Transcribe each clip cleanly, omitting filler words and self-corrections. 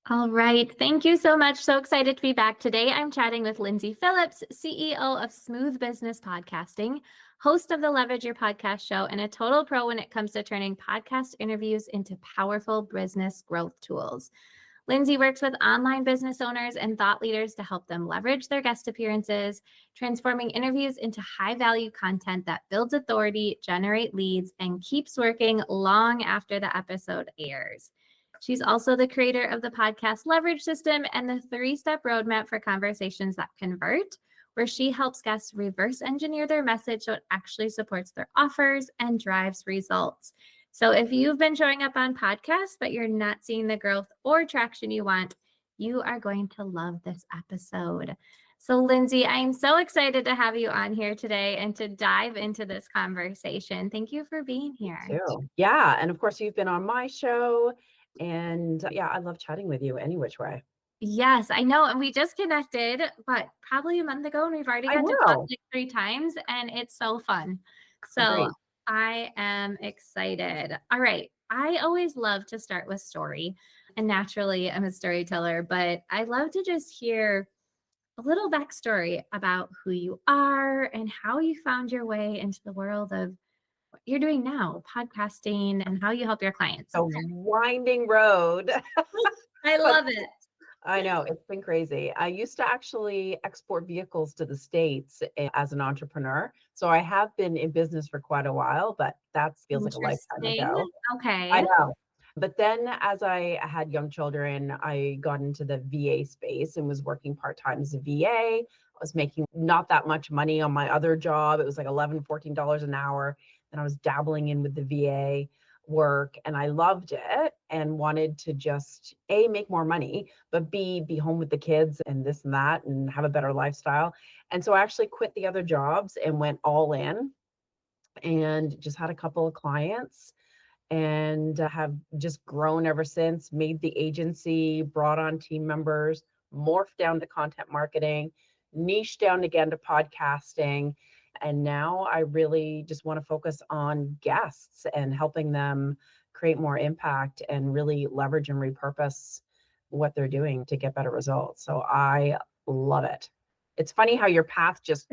All right. Thank you so much. So excited to be back today. I'm chatting with Lyndsay Phillips, CEO of Smooth Business Podcasting, host of the Leverage Your Podcast show, and a total pro when it comes to turning podcast interviews into powerful business growth tools. Lyndsay works with online business owners and thought leaders to help them leverage their guest appearances, transforming interviews into high-value content that builds authority, generate leads, and keeps working long after the episode airs. She's also the creator of the podcast Leverage System and the 3-step roadmap for conversations that convert, where she helps guests reverse engineer their message so it actually supports their offers and drives results. So if you've been showing up on podcasts, but you're not seeing the growth or traction you want, you are going to love this episode. So Lyndsay, I'm so excited to have you on here today and to dive into this conversation. Thank you for being here. Too. Yeah. And of course, you've been on my show. And yeah, I love chatting with you any which way. Yes, I know. And we just connected, but probably a month ago, and we've already I got to talk know. like 3 times, and it's so fun. So Agreed. I am excited. All right. I always love to start with story. And naturally, I'm a storyteller, but I love to just hear a little backstory about who you are and how you found your way into the world of what you're doing now, podcasting, and how you help your clients. A winding road. I But love it. I know it's been crazy. I used to actually export vehicles to the States as an entrepreneur. So I have been in business for quite a while, but that feels like a lifetime Interesting. ago. I Okay. know. But then as I had young children, I got into the VA space and was working part-time as a VA. I was making not that much money on my other job. It was like $11, $14 an hour. And I was dabbling in with the VA work and I loved it and wanted to just A, make more money, but B, be home with the kids and this and that and have a better lifestyle. And so I actually quit the other jobs and went all in and just had a couple of clients and have just grown ever since, made the agency, brought on team members, morphed down to content marketing, niche down again to podcasting. And now I really just want to focus on guests and helping them create more impact and really leverage and repurpose what they're doing to get better results. So I love it. It's funny how your path just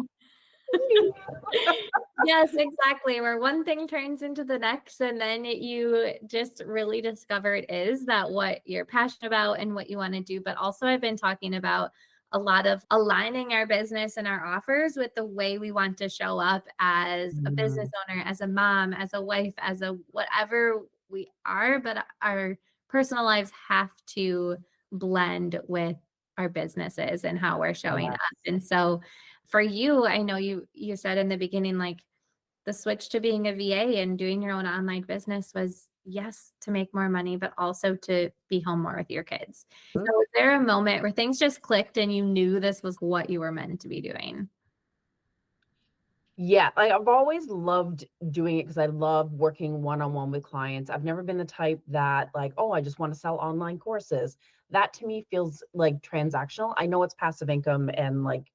Yes, exactly. Where one thing turns into the next, and then you just really discover it is that what you're passionate about and what you want to do. But also, I've been talking about a lot of aligning our business and our offers with the way we want to show up as a business owner, as a mom, as a wife, as a whatever we are. But our personal lives have to blend with our businesses and how we're showing yeah. up. And so, for you, I know you said in the beginning, like the switch to being a VA and doing your own online business was, yes, to make more money, but also to be home more with your kids. So was there a moment where things just clicked and you knew this was what you were meant to be doing? Yeah, I've always loved doing it because I love working one-on-one with clients. I've never been the type that like, oh, I just want to sell online courses. That to me feels like transactional. I know it's passive income and like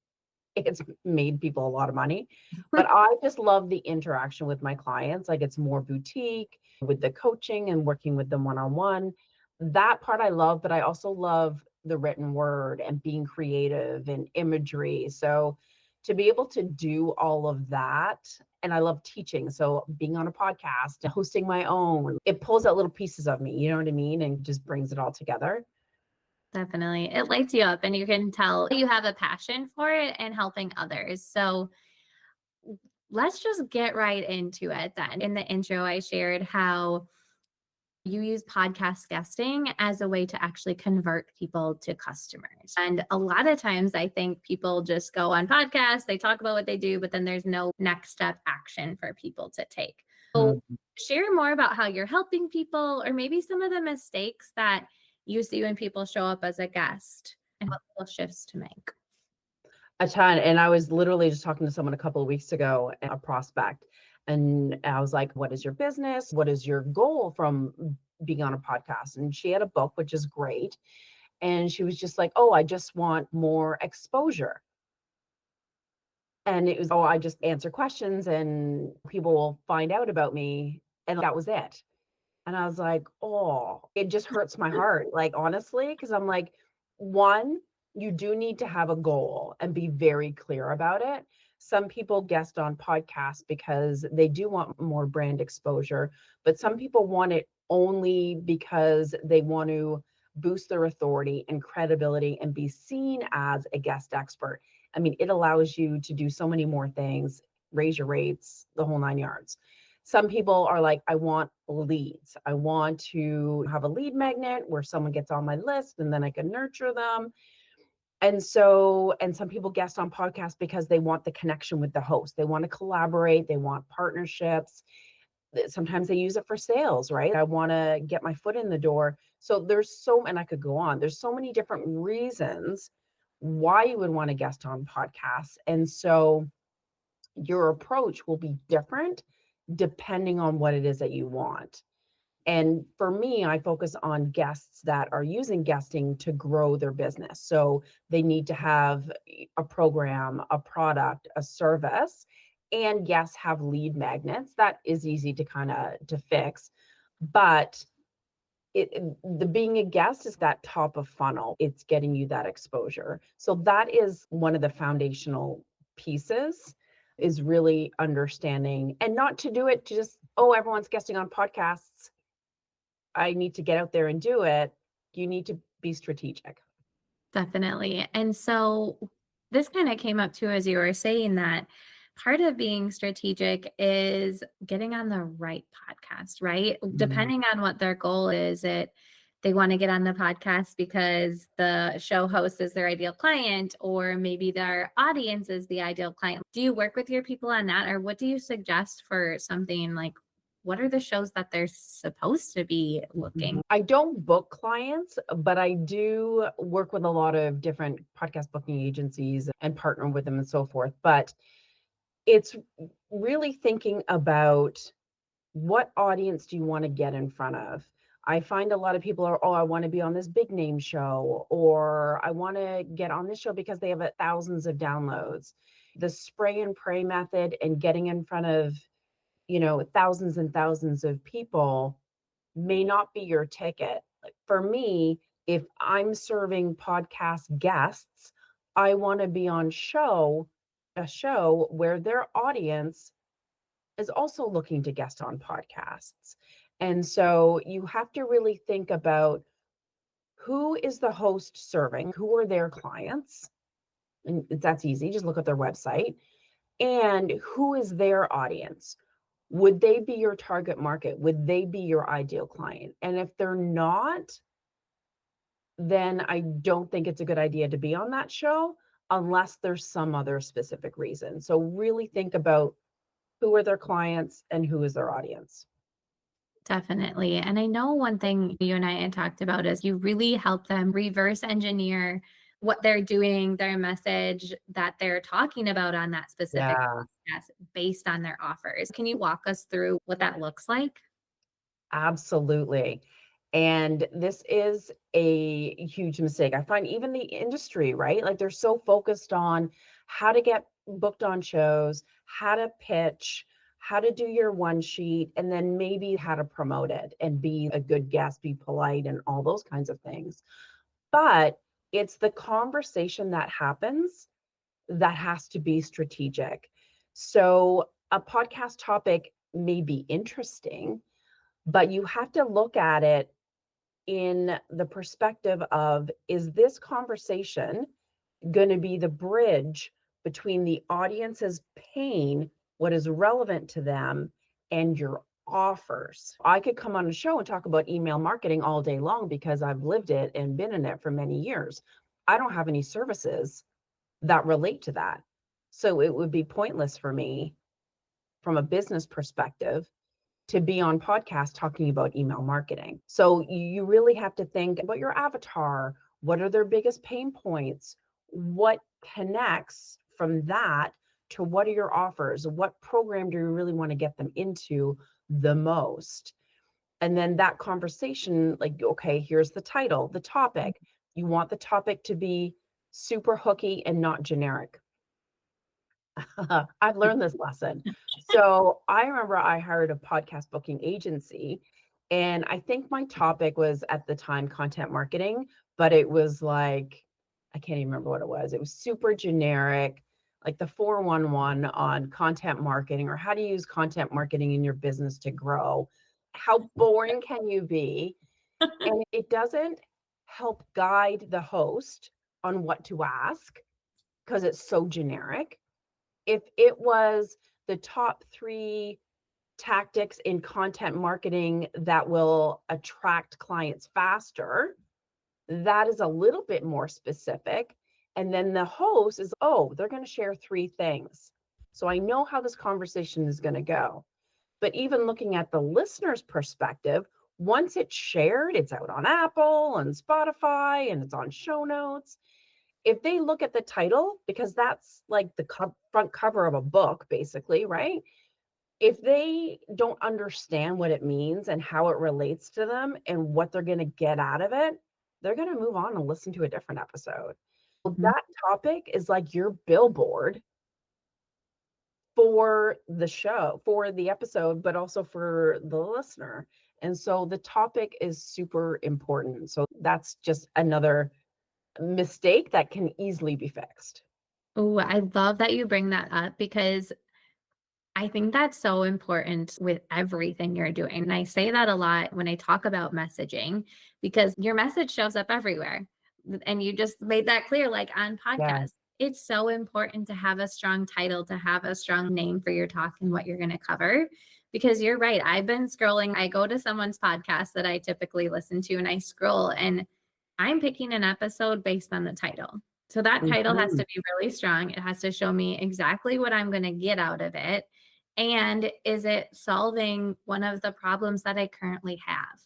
it's made people a lot of money, but I just love the interaction with my clients. Like it's more boutique with the coaching and working with them one-on-one. That part I love, but I also love the written word and being creative and imagery. So to be able to do all of that, and I love teaching. So being on a podcast, hosting my own, it pulls out little pieces of me, you know what I mean? And just brings it all together. Definitely. It lights you up and you can tell you have a passion for it and helping others. So let's just get right into it then. In the intro, I shared how you use podcast guesting as a way to actually convert people to customers. And a lot of times I think people just go on podcasts, they talk about what they do, but then there's no next step action for people to take. So share more about how you're helping people or maybe some of the mistakes that you see when people show up as a guest and what little shifts to make. A ton. And I was literally just talking to someone a couple of weeks ago, a prospect, and I was like, what is your business? What is your goal from being on a podcast? And she had a book, which is great. And she was just like, oh, I just want more exposure. And it was, oh, I just answer questions and people will find out about me. And that was it. And I was like, oh, it just hurts my heart, like, honestly, because I'm like, one, you do need to have a goal and be very clear about it. Some people guest on podcasts because they do want more brand exposure, but some people want it only because they want to boost their authority and credibility and be seen as a guest expert. I mean, it allows you to do so many more things, raise your rates, the whole 9 yards. Some people are like, I want leads. I want to have a lead magnet where someone gets on my list and then I can nurture them. And some people guest on podcasts because they want the connection with the host. They want to collaborate, they want partnerships. Sometimes they use it for sales, right? I want to get my foot in the door. So and I could go on. There's so many different reasons why you would want to guest on podcasts. And so your approach will be different depending on what it is that you want. And for me, I focus on guests that are using guesting to grow their business. So they need to have a program, a product, a service, and yes, have lead magnets. That is easy to to fix. But the being a guest is that top of funnel. It's getting you that exposure. So that is one of the foundational pieces, is really understanding, and not to do it just, oh, everyone's guesting on podcasts, I need to get out there and do it. You need to be strategic. Definitely. And so this kind of came up too as you were saying that part of being strategic is getting on the right podcast, right? Mhm. Depending on what their goal is, they want to get on the podcast because the show host is their ideal client, or maybe their audience is the ideal client. Do you work with your people on that, or what do you suggest for something like what are the shows that they're supposed to be looking? I don't book clients, but I do work with a lot of different podcast booking agencies and partner with them and so forth. But it's really thinking about, what audience do you want to get in front of? I find a lot of people are, oh, I want to be on this big name show, or I want to get on this show because they have thousands of downloads. The spray and pray method and getting in front of, thousands and thousands of people may not be your ticket. Like for me, if I'm serving podcast guests, I want to be on a show where their audience is also looking to guest on podcasts. And so you have to really think about, who is the host serving? Who are their clients? And that's easy. Just look at their website. And who is their audience? Would they be your target market? Would they be your ideal client? And if they're not, then I don't think it's a good idea to be on that show unless there's some other specific reason. So really think about, who are their clients and who is their audience. Definitely. And I know one thing you and I had talked about is you really help them reverse engineer what they're doing, their message that they're talking about on that specific Yeah. podcast based on their offers. Can you walk us through what that looks like? Absolutely. And this is a huge mistake. I find even the industry, right? Like they're so focused on how to get booked on shows, how to pitch, how to do your one sheet, and then maybe how to promote it and be a good guest, be polite, and all those kinds of things. But it's the conversation that happens that has to be strategic. So a podcast topic may be interesting, but you have to look at it in the perspective of, is this conversation going to be the bridge between the audience's pain, what is relevant to them, and your offers? I could come on a show and talk about email marketing all day long because I've lived it and been in it for many years. I don't have any services that relate to that. So it would be pointless for me from a business perspective to be on podcast talking about email marketing. So you really have to think about your avatar. What are their biggest pain points? What connects from that to, what are your offers? What program do you really want to get them into the most? And then that conversation, like, okay, here's the title, the topic. You want the topic to be super hooky and not generic. I've learned this lesson. So I remember I hired a podcast booking agency, And I think my topic was at the time content marketing, but it was like, I can't even remember what it was. It was super generic, like the 411 on content marketing, or how to use content marketing in your business to grow. How boring can you be? And it doesn't help guide the host on what to ask because it's so generic. If it was the top 3 tactics in content marketing that will attract clients faster, that is a little bit more specific. And then the host is, oh, they're going to share 3 things. So I know how this conversation is going to go. But even looking at the listener's perspective, once it's shared, it's out on Apple and Spotify and it's on show notes. If they look at the title, because that's like the front cover of a book, basically, right? If they don't understand what it means and how it relates to them and what they're going to get out of it, they're going to move on and listen to a different episode. So that topic is like your billboard for the show, for the episode, but also for the listener. And so the topic is super important. So that's just another mistake that can easily be fixed. Oh, I love that you bring that up because I think that's so important with everything you're doing. And I say that a lot when I talk about messaging because your message shows up everywhere. And you just made that clear, like on Yeah. podcasts. It's so important to have a strong title, to have a strong name for your talk and what you're going to cover. Because you're right. I've been scrolling. I go to someone's podcast that I typically listen to and I scroll and I'm picking an episode based on the title. So that title has Mhm. to be really strong. It has to show me exactly what I'm going to get out of it. And is it solving one of the problems that I currently have?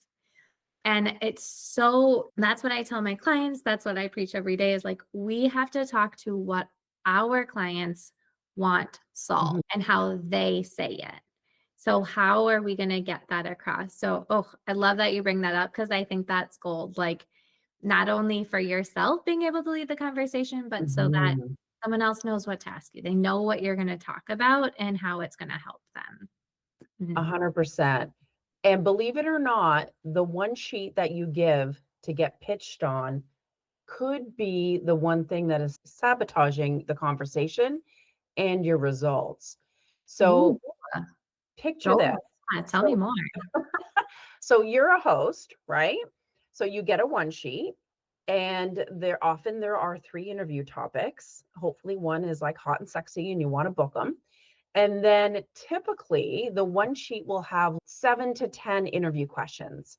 And it's so that's what I tell my clients. That's what I preach every day is like, we have to talk to what our clients want Mhm. solved and how they say it. So, how are we going to get that across? So, oh, I love that you bring that up because I think that's gold. Like, not only for yourself being able to lead the conversation, but so that Mhm. someone else knows what to ask you. They know what you're going to talk about and how it's going to help them. Mhm. 100%. And believe it or not, the one sheet that you give to get pitched on could be the one thing that is sabotaging the conversation and your results. Ooh, So picture go this. on. Tell me more. So you're a host, right? So you get a one sheet and there are 3 interview topics. Hopefully one is like hot and sexy and you want to book them. And then typically the one sheet will have 7 to 10 interview questions.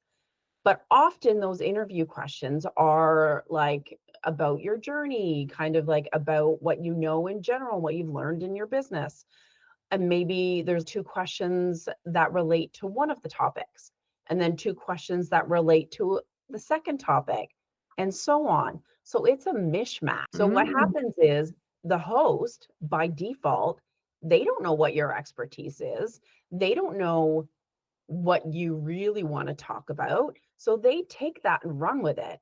But often those interview questions are like about your journey, kind of like about what you know in general, what you've learned in your business. And maybe there's 2 questions that relate to one of the topics, and then 2 questions that relate to the second topic, and so on. So it's a mishmash. So what Mm, happens is the host, by default, they don't know what your expertise is. They don't know what you really want to talk about. So they take that and run with it.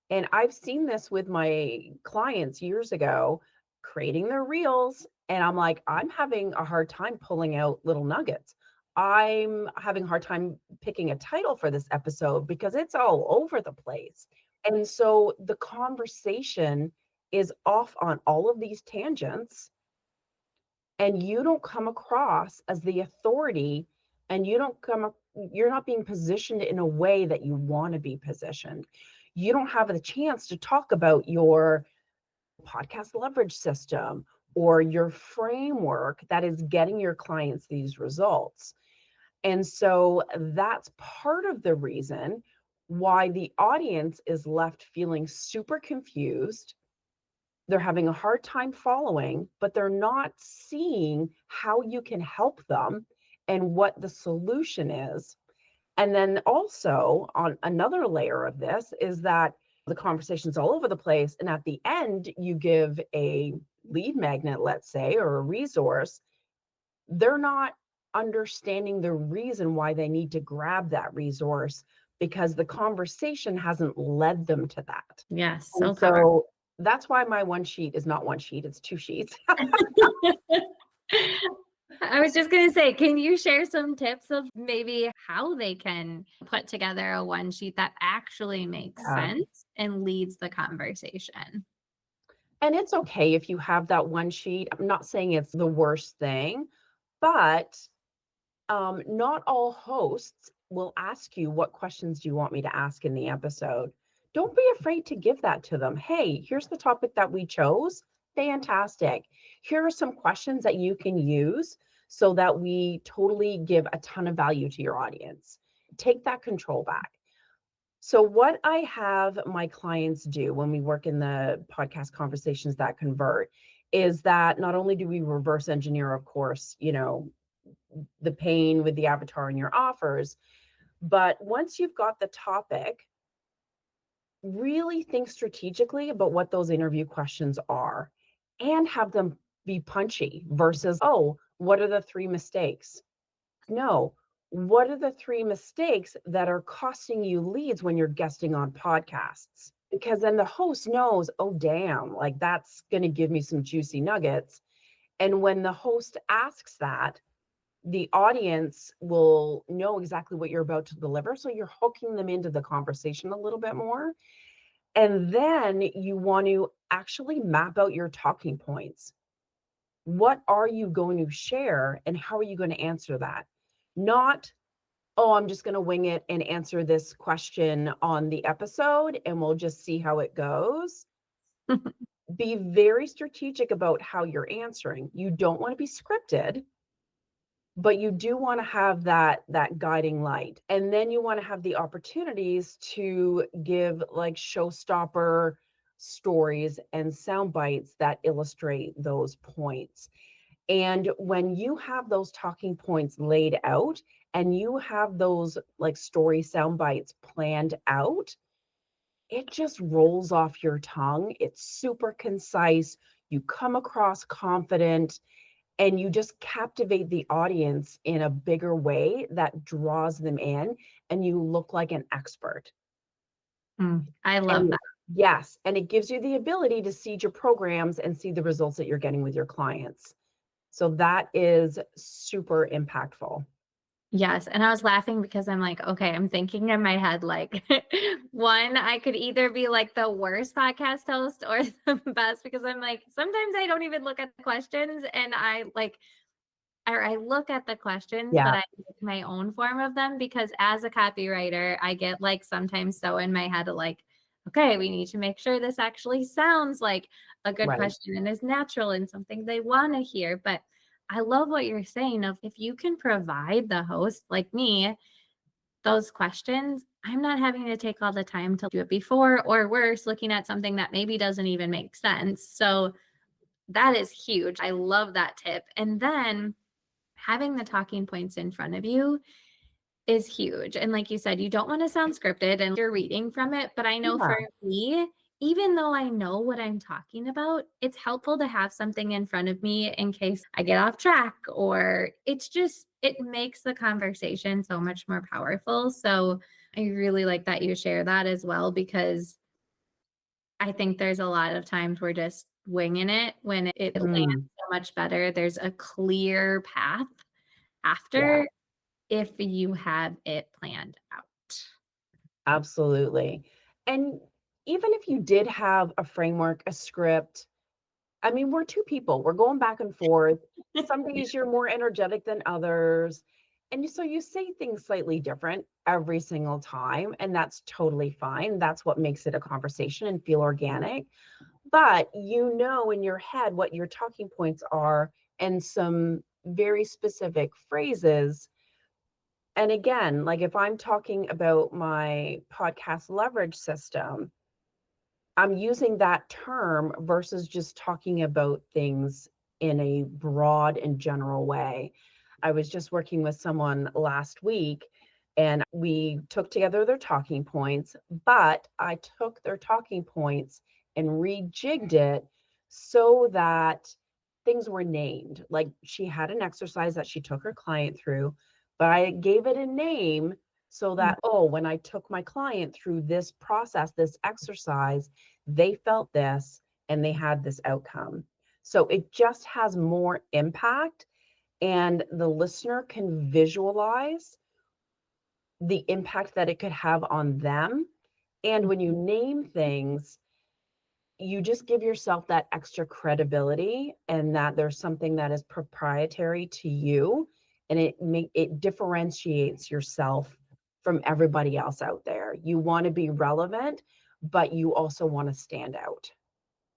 And I've seen this with my clients years ago, creating their reels. And I'm like, I'm having a hard time pulling out little nuggets. I'm having a hard time picking a title for this episode because it's all over the place. And so the conversation is off on all of these tangents, and you don't come across as the authority, and you're not being positioned in a way that you want to be positioned. You don't have the chance to talk about your podcast leverage system or your framework that is getting your clients these results. And so that's part of the reason why the audience is left feeling super confused. They're having a hard time following, but they're not seeing how you can help them and what the solution is. And then also, on another layer of this, is that the conversation's all over the place. And at the end, you give a lead magnet, let's say, or a resource. They're not understanding the reason why they need to grab that resource because the conversation hasn't led them to that. yes, And so powerful. so that's why my one sheet is not one sheet, it's 2 sheets. I was just going to say, can you share some tips of maybe how they can put together a one sheet that actually makes Yeah. sense and leads the conversation? And it's okay if you have that one sheet. I'm not saying it's the worst thing, but not all hosts will ask you, what questions do you want me to ask in the episode? Don't be afraid to give that to them. Hey, here's the topic that we chose. Fantastic. Here are some questions that you can use so that we totally give a ton of value to your audience. Take that control back. So, what I have my clients do when we work in the podcast conversations that convert is that not only do we reverse engineer, of course, the pain with the avatar in your offers, but once you've got the topic, really think strategically about what those interview questions are and have them be punchy versus, oh, what are the three mistakes? No, what are the three mistakes that are costing you leads when you're guesting on podcasts? Because then the host knows, oh, damn, like that's going to give me some juicy nuggets. And when the host asks that, the audience will know exactly what you're about to deliver. So you're hooking them into the conversation a little bit more. And then you want to actually map out your talking points. What are you going to share and how are you going to answer that? Not, oh, I'm just going to wing it and answer this question on the episode and we'll just see how it goes. Be very strategic about how you're answering. You don't want to be scripted, but you do want to have that guiding light. And then you want to have the opportunities to give like showstopper stories and sound bites that illustrate those points. And when you have those talking points laid out and you have those like story sound bites planned out, it just rolls off your tongue. It's super concise. You come across confident and you just captivate the audience in a bigger way that draws them in and you look like an expert. I love And that. yes, and it gives you the ability to seed your programs and see the results that you're getting with your clients. So that is super impactful. Yes. And I was laughing because I'm like, okay, I'm thinking in my head, like, one, I could either be like the worst podcast host or the best because I'm like, sometimes I don't even look at the questions and I look at the questions, but Yeah, I make my own form of them because as a copywriter, I get like sometimes so in my head, like, okay, we need to make sure this actually sounds like a good right. question and is natural and something they want to hear. But I love what you're saying of if you can provide the host like me those questions, I'm not having to take all the time to do it before or worse, looking at something that maybe doesn't even make sense. So that is huge. I love that tip. And then having the talking points in front of you is huge. And like you said, you don't want to sound scripted and you're reading from it. But I know Yeah. for me, even though I know what I'm talking about, it's helpful to have something in front of me in case I get off track or it makes the conversation so much more powerful. So I really like that you share that as well, because I think there's a lot of times we're just winging it when it lands Mm, so much better. There's a clear path yeah, after if you have it planned out. absolutely. And even if you did have a framework, a script, I mean, we're two people. We're going back and forth. Some Yeah. days you're more energetic than others. And so you say things slightly different every single time, and that's totally fine. That's what makes it a conversation and feel organic. But you know in your head what your talking points are and some very specific phrases. And again, like if I'm talking about my podcast leverage system, I'm using that term versus just talking about things in a broad and general way. I was just working with someone last week and we took together their talking points, but I took their talking points and rejigged it so that things were named. Like she had an exercise that she took her client through, but I gave it a name so Mm. that, oh, when I took my client through this process, this exercise, they felt this and they had this outcome. So it just has more impact. and the listener can visualize the impact that it could have on them. And when you name things, you just give yourself that extra credibility and that there's something that is proprietary to you, and it differentiates yourself from everybody else out there. You want to be relevant, but you also want to stand out.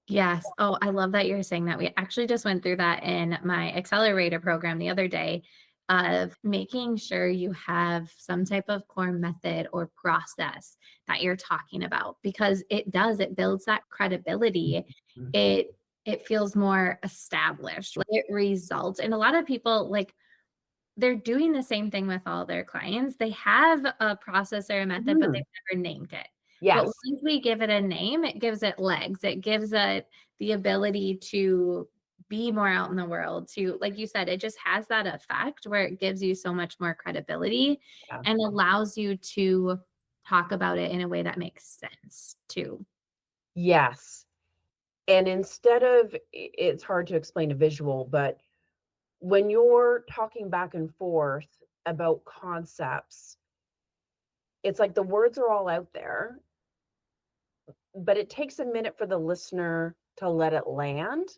Yes. Oh, I love that you're saying that. We actually just went through that in my accelerator program the other day of making sure you have some type of core method or process that you're talking about because it builds that credibility. Mhm. It feels more established. It results. And a lot of people like they're doing the same thing with all their clients. They have a process or a method, but Mhm. they've never named it. But Yes. once we give it a name, it gives it legs. It gives it the ability to be more out in the world, to, like you said, it just has that effect where it gives you so much more credibility Yeah. and allows you to talk about it in a way that makes sense too. Yes. And instead of, it's hard to explain a visual, but when you're talking back and forth about concepts, it's like the words are all out there, but it takes a minute for the listener to let it land.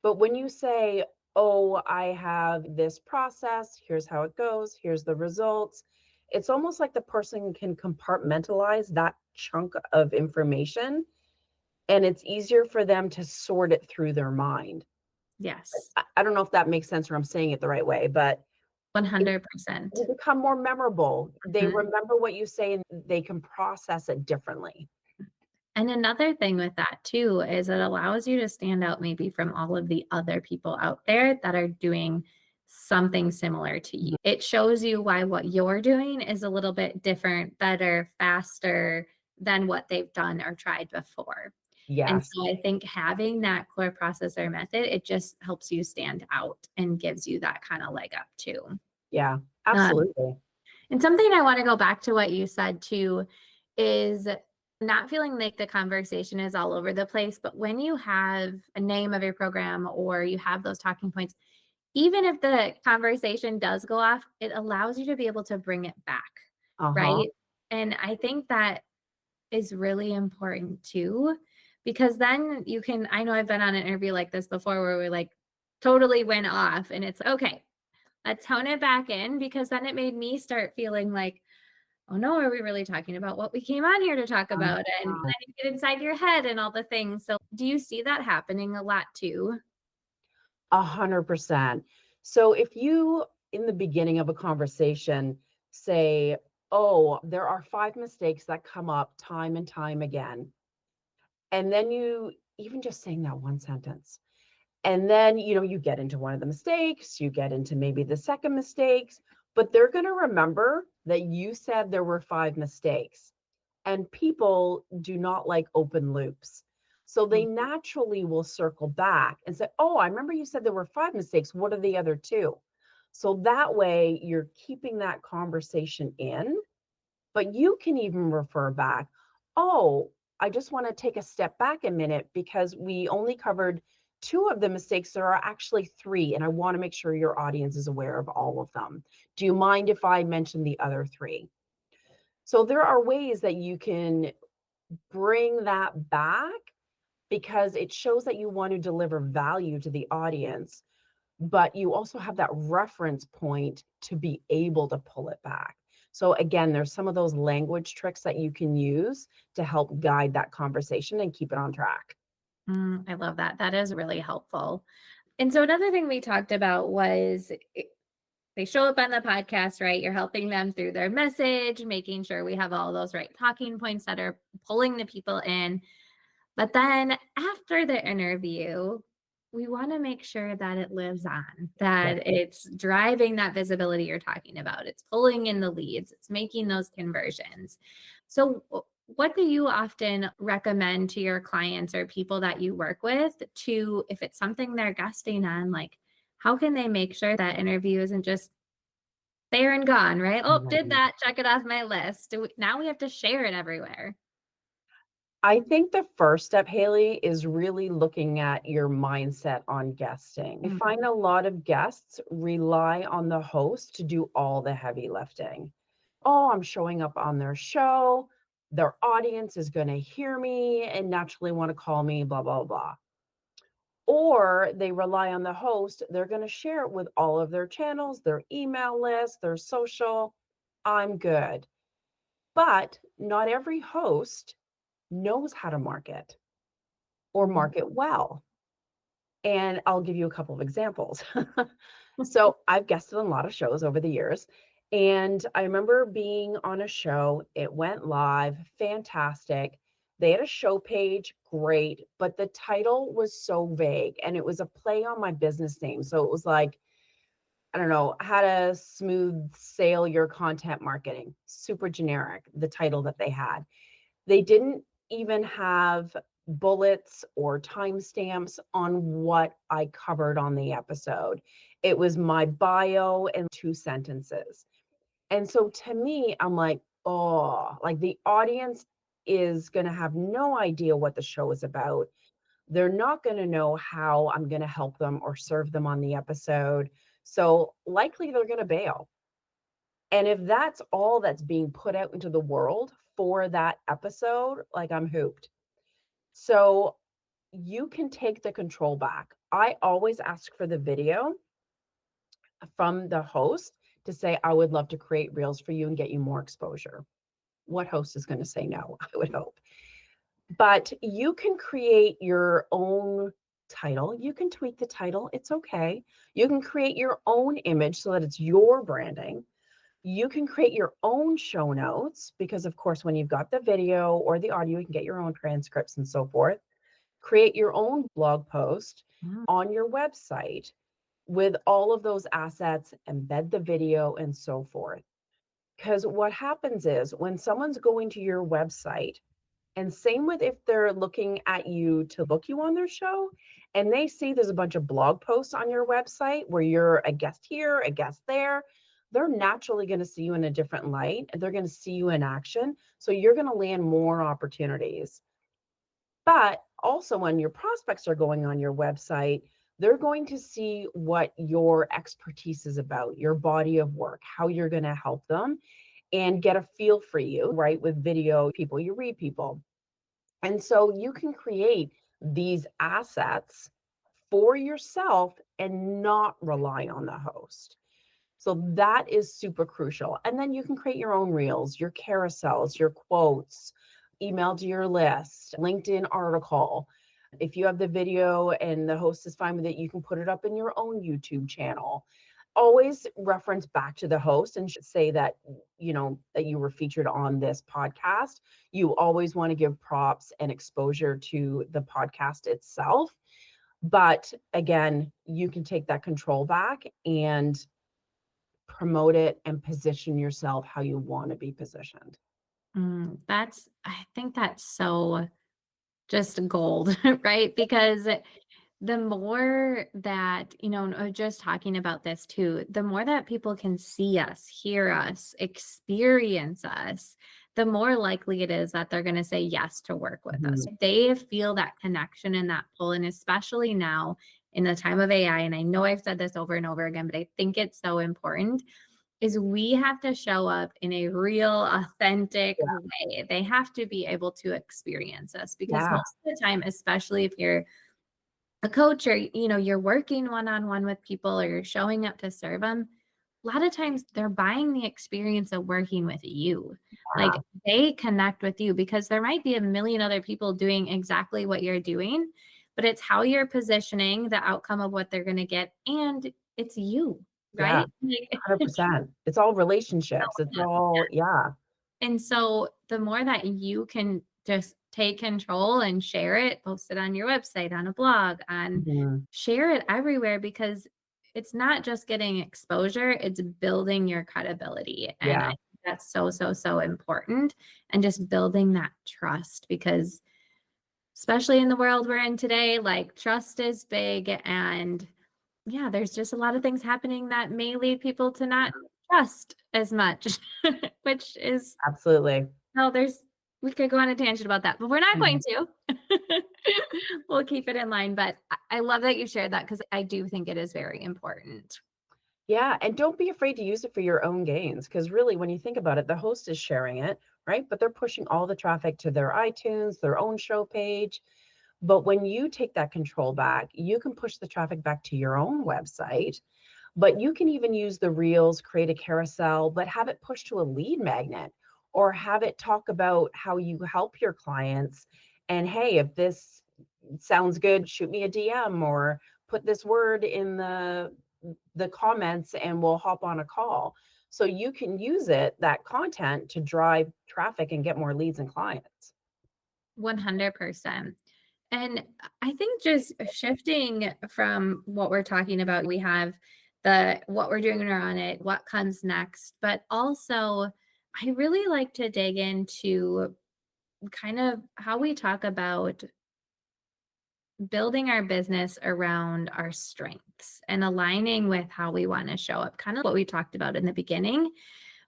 But when you say, oh, I have this process, here's how it goes, here's the results, it's almost like the person can compartmentalize that chunk of information, and it's easier for them to sort it through their mind. Yes, I don't know if that makes sense or I'm saying it the right way, but it, 100%. you become more memorable. They Mhm. remember what you say and they can process it differently. And another thing with that too is it allows you to stand out maybe from all of the other people out there that are doing something similar to you. Mhm. It shows you why what you're doing is a little bit different, better, faster than what they've done or tried before. And Yes. so I think having that core process or method, it just helps you stand out and gives you that kind of leg up too. Yeah, Um, absolutely. and something I want to go back to what you said too is not feeling like the conversation is all over the place, but when you have a name of your program or you have those talking points, even if the conversation does go off, it allows you to be able to bring it back, Uh-huh. right? And I think that is really important too, because then you can, I know I've been on an interview like this before where we like totally went off and it's okay, let's tone it back in because then it made me start feeling like, oh no, are we really talking about what we came on here to talk about? And then you get inside your head and all the things. So do you see that happening a lot too? 100%. So if you, in the beginning of a conversation, say, oh, there are 5 mistakes that come up time and time again. And then you, even just saying that one sentence, and then, you get into one of the mistakes, you get into maybe the second mistakes, but they're going to remember that you said there were 5 mistakes. And people do not like open loops. So they Mm, naturally will circle back and say, oh, I remember you said there were 5 mistakes. What are the other two? So that way you're keeping that conversation in, but you can even refer back. Oh, I just want to take a step back a minute because we only covered two of the mistakes. There are actually three, and I want to make sure your audience is aware of all of them. Do you mind if I mention the other three? So there are ways that you can bring that back because it shows that you want to deliver value to the audience, but you also have that reference point to be able to pull it back. So again, there's some of those language tricks that you can use to help guide that conversation and keep it on track. I love that. That is really helpful. And so another thing we talked about was they show up on the podcast, right? You're helping them through their message, making sure we have all those right talking points that are pulling the people in. But then after the interview, we want to make sure that it lives on, Yeah. that it's driving that visibility you're talking about. It's pulling in the leads, it's making those conversions. So, what do you often recommend to your clients or people that you work with to, if it's something they're guesting on, like how can they make sure that interview isn't just there and gone, right? Oh, did Right. that, check it off my list. Now we have to share it everywhere. I think the first step, Haley, is really looking at your mindset on guesting. I Mm. find a lot of guests rely on the host to do all the heavy lifting. Oh, I'm showing up on their show. Their audience is going to hear me and naturally want to call me, blah, blah, blah. Or they rely on the host. They're going to share it with all of their channels, their email list, their social. I'm good. But not every host knows how to market or Mm. market well. And I'll give you a couple of examples. So I've guested on a lot of shows over the years. And I remember being on a show, it went live, fantastic. They had a show page, great, but the title was so vague and it was a play on my business name. So it was like, I don't know, how to smooth sail your content marketing, super generic, the title that they had. They didn't even have bullets or timestamps on what I covered on the episode. It was my bio and 2 sentences. And so to me, I'm like, oh, like the audience is going to have no idea what the show is about. They're not going to know how I'm going to help them or serve them on the episode. So likely they're going to bail. And if that's all that's being put out into the world for that episode, like I'm hooped. So you can take the control back. I always ask for the video from the host to say, I would love to create reels for you and get you more exposure. What host is going to say no? I would hope. But you can create your own title. You can tweak the title. It's okay. You can create your own image so that it's your branding. You can create your own show notes because, of course, when you've got the video or the audio, you can get your own transcripts and so forth. Create your own blog post Mm. on your website with all of those assets, embed the video and so forth. Because what happens is when someone's going to your website, and same with if they're looking at you to book you on their show, and they see there's a bunch of blog posts on your website where you're a guest here, a guest there, they're naturally going to see you in a different light. They're going to see you in action. So you're going to land more opportunities. But also, when your prospects are going on your website, they're going to see what your expertise is about, your body of work, how you're going to help them, and get a feel for you, right? With video, people, you read people. And so you can create these assets for yourself and not rely on the host. So that is super crucial. And then you can create your own reels, your carousels, your quotes, email to your list, LinkedIn article. If you have the video and the host is fine with it, you can put it up in your own YouTube channel. Always reference back to the host and say that, that you were featured on this podcast. You always want to give props and exposure to the podcast itself. But again, you can take that control back and promote it and position yourself how you want to be positioned. I think that's so just gold, right? Because the more that, just talking about this too, the more that people can see us, hear us, experience us, the more likely it is that they're going to say yes to work with us. Mhm. They feel that connection and that pull. And especially now in the time of AI, and I know I've said this over and over again, but I think it's so important is we have to show up in a real, authentic Yeah. way. They have to be able to experience us because Yeah. most of the time, especially if you're a coach or you're working one-on-one with people or you're showing up to serve them, a lot of times they're buying the experience of working with you. Like they connect with you because there might be a million other people doing exactly what you're doing, but it's how you're positioning the outcome of what they're going to get, and it's you, Yeah. right? Like, 100%. It's all relationships. It's all, yeah. and so the more that you can just take control and share it, post it on your website, on a blog, on Mhm. share it everywhere because it's not just getting exposure, it's building your credibility. And I Yeah. think that's so, so, so important. And just building that trust because especially in the world we're in today, like trust is big. And yeah, there's just a lot of things happening that may lead people to not trust as much, which is Absolutely. no, there's we could go on a tangent about that, but we're not going Mhm. to. We'll keep it in line. But I love that you shared that because I do think it is very important. Yeah, and don't be afraid to use it for your own gains because really, when you think about it, the host is sharing it, right? But they're pushing all the traffic to their iTunes, their own show page. But when you take that control back, you can push the traffic back to your own website. But you can even use the reels, create a carousel, but have it push to a lead magnet or have it talk about how you help your clients. And hey, if this sounds good, shoot me a DM or put this word in the comments and we'll hop on a call. So you can use that content to drive traffic and get more leads and clients. 100%. And I think just shifting from what we're talking about, we have the what we're doing when we're on it, what comes next, but also I really like to dig into kind of how we talk about building our business around our strengths and aligning with how we want to show up, kind of what we talked about in the beginning.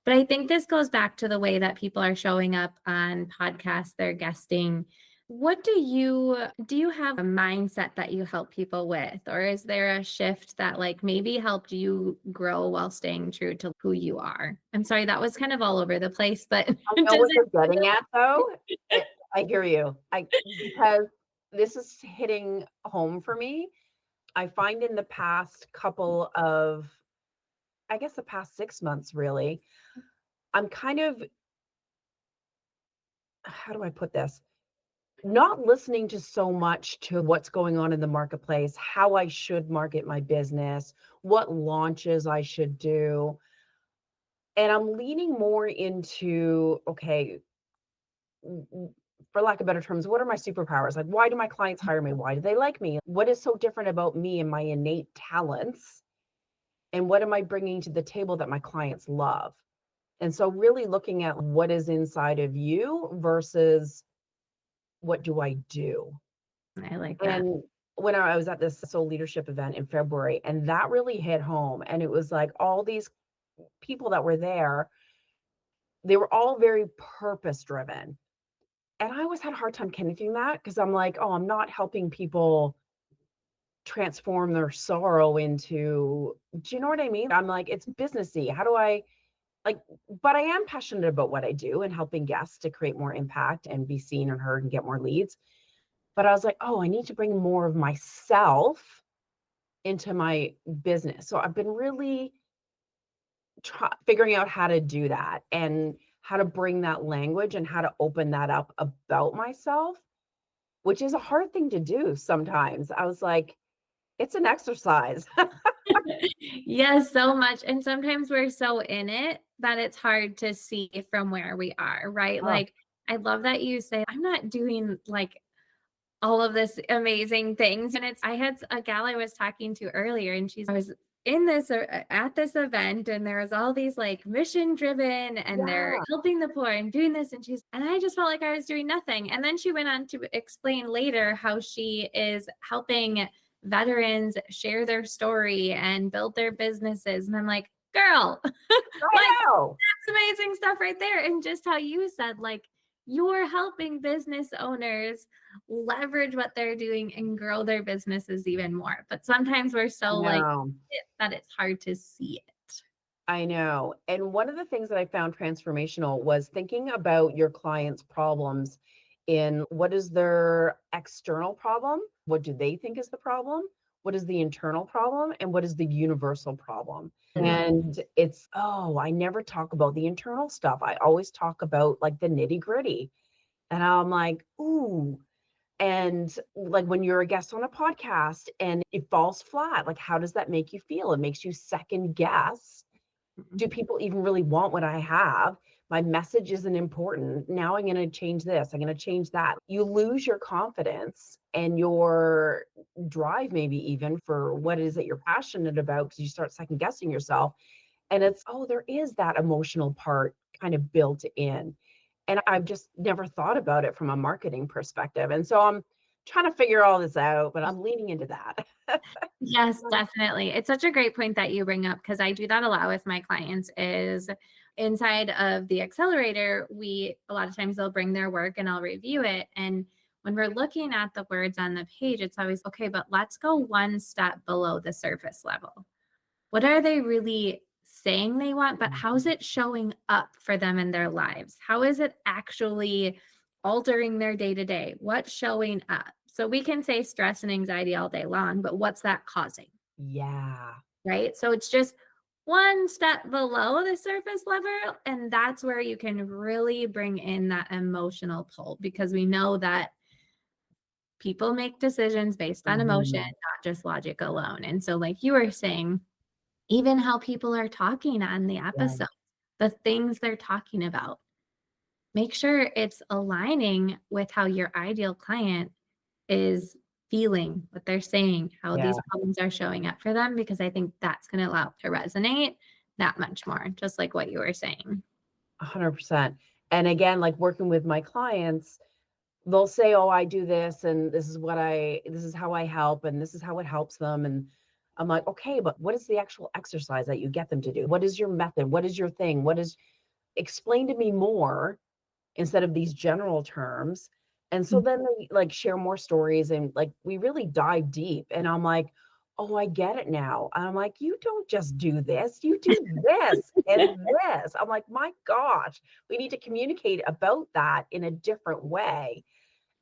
But I think this goes back to the way that people are showing up on podcasts, they're guesting. What do you have a mindset that you help people with? Or is there a shift that like maybe helped you grow while staying true to who you are? I'm sorry, that was kind of all over the place, but I know does what you're getting at though. it I hear you. Because this is hitting home for me. I find in the past couple of, I guess the past 6 months really, I'm kind of, how do I put this? Not listening to so much to what's going on in the marketplace, how I should market my business, what launches I should do. And I'm leaning more into, okay, for lack of better terms, what are my superpowers? Like, why do my clients hire me? Why do they like me? What is so different about me and my innate talents? And what am I bringing to the table that my clients love? And so, really looking at what is inside of you versus what do I do? I like that. And when I was at this soul leadership event in February, and that really hit home. And it was like all these people that were there, they were all very purpose driven. And I always had a hard time connecting that because I'm like, oh, I'm not helping people transform their sorrow into, do you know what I mean? I'm like, it's businessy. How do I like, but I am passionate about what I do and helping guests to create more impact and be seen and heard and get more leads. But I was like, oh, I need to bring more of myself into my business. So I've been really figuring out how to do that and how to bring that language and how to open that up about myself, which is a hard thing to do sometimes. I was like, it's an exercise. Yes, so much. And sometimes we're so in it that it's hard to see from where we are, right? Oh, Like, I love that you say, I'm not doing like all of this amazing things. And I had a gal I was talking to earlier, and I was in this at this event, and there was all these like mission driven, and they're yeah. helping the poor and doing this. And I just felt like I was doing nothing. And then she went on to explain later how she is helping veterans share their story and build their businesses. And I'm like, girl, like I know. that's amazing stuff right there. And just how you said, like, you're helping business owners leverage what they're doing and grow their businesses even more. But sometimes we're I so like know. it that it's hard to see it. I know. And one of the things that I found transformational was thinking about your clients' problems in what is their external problem? What do they think is the problem? What is the internal problem? And what is the universal problem? And it's, oh, I never talk about the internal stuff. I always talk about like the nitty gritty. And I'm like, ooh. And like when you're a guest on a podcast and it falls flat, like how does that make you feel? It makes you second guess, do people even really want what I have? My message isn't important. Now I'm going to change this. I'm going to change that. You lose your confidence and your drive, maybe even for what it is that you're passionate about, because you start second guessing yourself. And it's, oh, there is that emotional part kind of built in. And I've just never thought about it from a marketing perspective. And so I'm trying to figure all this out, but I'm leaning into that. Yes, definitely. It's such a great point that you bring up because I do that a lot with my clients is inside of the accelerator, a lot of times they'll bring their work and I'll review it. And when we're looking at the words on the page, it's always, okay, but let's go one step below the surface level. What are they really saying they want, but how's it showing up for them in their lives? How is it actually altering their day to day? What's showing up? So we can say stress and anxiety all day long, but what's that causing? Yeah. Right? So it's just one step below the surface level. And that's where you can really bring in that emotional pull, because we know that people make decisions based on emotion, Mhm. not just logic alone. And so, like you were saying, even how people are talking on the Yeah. episode, the things they're talking about, make sure it's aligning with how your ideal client is feeling, what they're saying, how Yeah. these problems are showing up for them, because I think that's going to allow it to resonate that much more, just like what you were saying. 100%. And again, like working with my clients, they'll say, "Oh, I do this and this is how I help and this is how it helps them." And I'm like, "Okay, but what is the actual exercise that you get them to do? What is your method? What is your thing? Explain to me more instead of these general terms." And so Mm. then they like share more stories and like we really dive deep. And I'm like, "Oh, I get it now." And I'm like, "You don't just do this, you do this and this." I'm like, "My gosh, we need to communicate about that in a different way."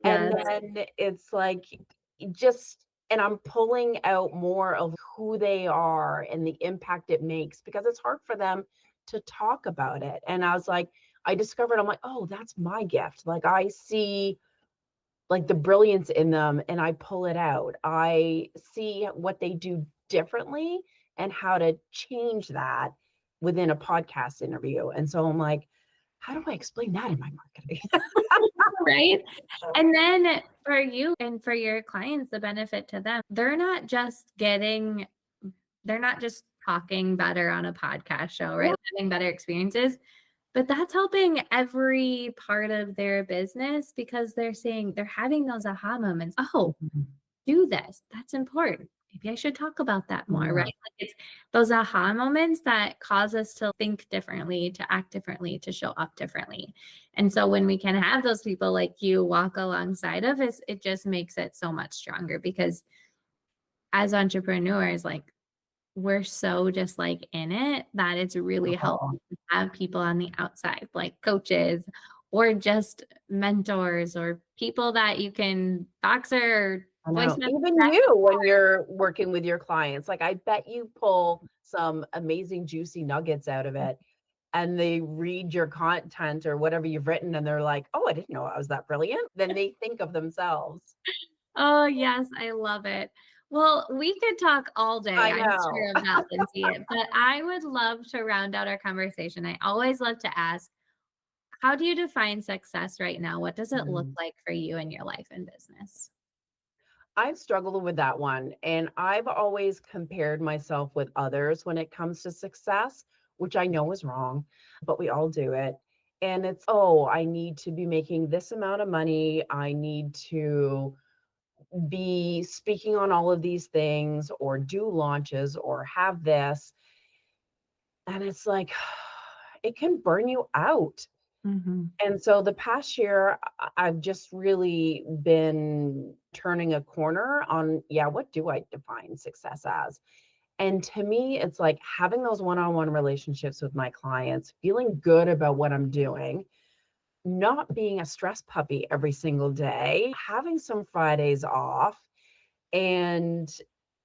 And Yes. then it's like just and I'm pulling out more of who they are and the impact it makes because it's hard for them to talk about it. And I was like, I discovered, I'm like, "Oh, that's my gift." Like I see like the brilliance in them and I pull it out. I see what they do differently and how to change that within a podcast interview. And so I'm like, how do I explain that in my marketing? Right. And then for you and for your clients, the benefit to them, they're not just talking better on a podcast show, right? Yeah. Having better experiences, but that's helping every part of their business, because they're having those aha moments. Oh, Mhm. do this. That's important. Maybe I should talk about that more, right? Yeah. Like it's those aha moments that cause us to think differently, to act differently, to show up differently. And so when we can have those people like you walk alongside of us, it just makes it so much stronger, because as entrepreneurs, like we're so just like in it that it's really Oh, helpful to have people on the outside, like coaches or just mentors or people that you can box or I voice know. message Even back. you when you're working with your clients, like I bet you pull some amazing juicy nuggets out of it and they read your content or whatever you've written and they're like, "Oh, I didn't know I was that brilliant." Then they think of themselves. Oh, yes, I love it. Well, we could talk all day, I I'm know. sure, of that, Lindsay, but I would love to round out our conversation. I always love to ask, how do you define success right now? What does it look Mm. like for you in your life and business? I've struggled with that one, and I've always compared myself with others when it comes to success, which I know is wrong, but we all do it. And it's, "Oh, I need to be making this amount of money. I need to be speaking on all of these things or do launches or have this." And it's like, it can burn you out. Mhm. And so the past year, I've just really been turning a corner on, yeah, what do I define success as? And to me, it's like having those one on one relationships with my clients, feeling good about what I'm doing, not being a stress puppy every single day, having some Fridays off, and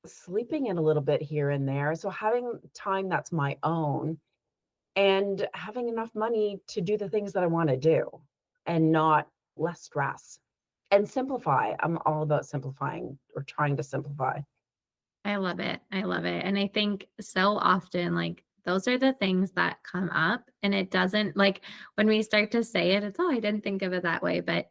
sleeping in a little bit here and there. So having time that's my own and having enough money to do the things that I want to do and not less stress and simplify. I'm all about simplifying or trying to simplify. I love it. I love it. And I think so often, like, those are the things that come up, and it doesn't like when we start to say it, it's, oh, I didn't think of it that way. But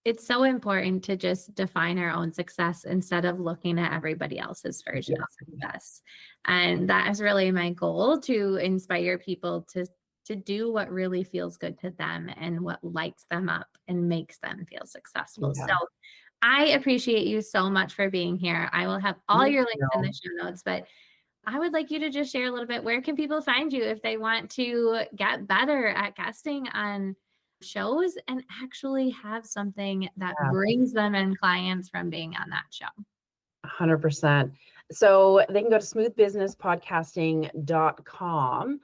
it's so important to just define our own success instead of looking at everybody else's version Yeah. of success. And that is really my goal, to inspire people to do what really feels good to them and what lights them up and makes them feel successful. So Yeah. I appreciate you so much for being here. I will have all Me your links in the too. show notes, but I would like you to just share a little bit. Where can people find you if they want to get better at guesting on shows and actually have something that Yeah, brings them in clients from being on that show? 100%. So they can go to smoothbusinesspodcasting.com.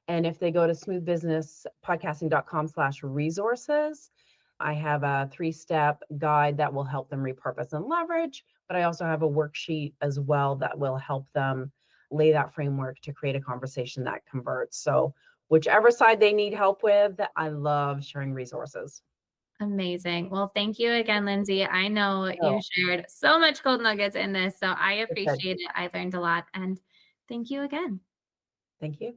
And if they go to smoothbusinesspodcasting.com/resources, I have a 3-step guide that will help them repurpose and leverage. But I also have a worksheet as well that will help them lay that framework to create a conversation that converts. So whichever side they need help with, I love sharing resources. Amazing. Well, thank you again, Lyndsay. I know So you shared so much gold nuggets in this, so I good. appreciate it. I learned a lot, and thank you again. Thank you.